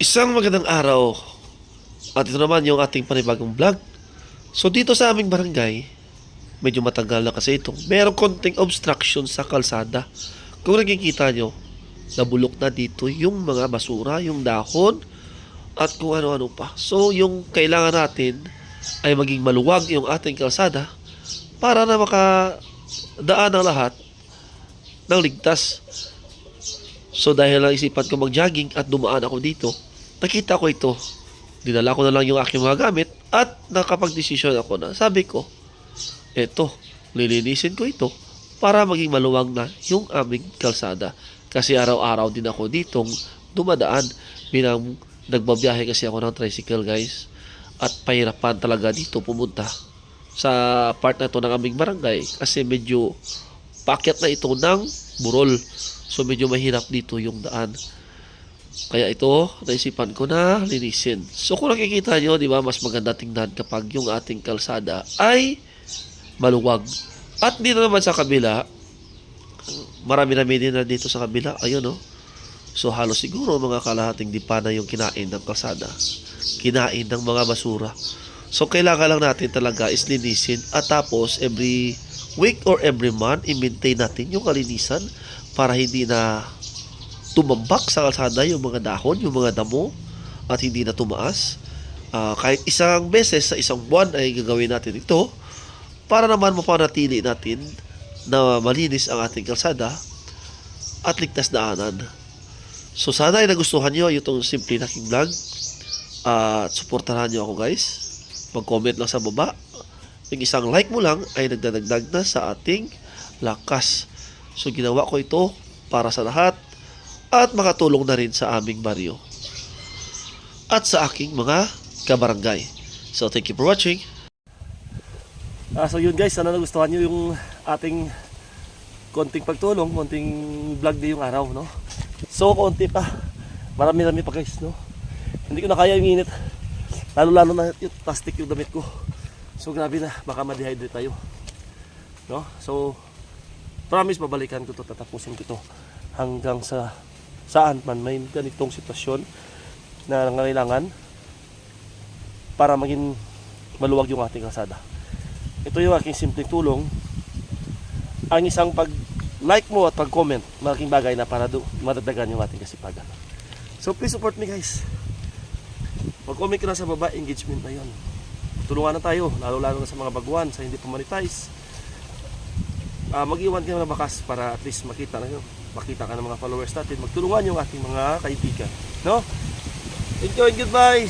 Isang magandang araw at ito naman yung ating panibagong vlog. So dito sa aming barangay, medyo matagal na kasi ito. Merong konting obstruction sa kalsada. Kung nakikita nyo, nabulok na dito yung mga basura, yung dahon at kung ano-ano pa. So yung kailangan natin ay maging maluwag yung ating kalsada para na makadaan ang lahat ng ligtas. So dahil naisipan ko mag-jogging at dumaan ako dito, nakita ko ito. Dinala ko na lang yung aking mga gamit at nakapag-desisyon ako na sabi ko, eto, lilinisin ko ito para maging maluwag na yung aming kalsada. Kasi araw-araw din ako ditong dumadaan bilang nagbabiyahe kasi ako ng tricycle, guys. At pahirapan talaga dito pumunta sa part na ito ng aming barangay kasi medyo paakyat na ito ng burol. So medyo mahirap dito yung daan. Kaya ito, naisipan ko na linisin. So kung nakikita nyo, di ba, mas maganda tingnan kapag yung ating kalsada ay maluwag. At dito naman sa kabila, marami-rami din na dito sa kabila. Ayun, no? So halos siguro mga kalahating dipa na yung kinain ng kalsada. Kinain ng mga basura. So kailangan lang natin talaga is linisin. At tapos, every week or every month, i-maintain natin yung kalinisan para hindi na tumambak sa kalsada yung mga dahon, yung mga damo at hindi na tumaas. Kahit isang beses sa isang buwan ay gagawin natin ito para naman mapanatili natin na malinis ang ating kalsada at ligtas na daanan. So sana ay nagustuhan nyo itong simple na aking vlog at suportahan nyo ako, guys. Mag-comment lang sa baba. Yung isang like mo lang ay nagdadagdag na sa ating lakas. So ginawa ko ito para sa lahat at makatulong na rin sa aming baryo at sa aking mga kabarangay. So thank you for watching. So yun, guys, sana nagustuhan nyo yung ating konting pagtulong, konting vlog din yung araw, no? So konti pa, marami-rami pa, guys, no? Hindi ko na kaya yung init, lalo-lalo na yung plastic yung damit ko. So grabe na, baka ma-dehydrate tayo, no? So promise, babalikan ko to, tatapusin ko to hanggang sa saan man may ganitong sitwasyon na nangangailangan para maging maluwag yung ating kalsada. Ito yung aking simpleng tulong. Ang isang pag-like mo at pag-comment, malaking bagay na para madagdagan yung ating kasipagan. So please support me, guys. Mag-comment ka na sa baba, engagement na yun. Tulungan na tayo, lalo-lalo na sa mga baguhan, sa hindi pa monetize. Mag-iwan kayo ng bakas para at least makita ka ng mga followers natin. Magtulungan yung ating mga kaibigan, no? Enjoy and goodbye.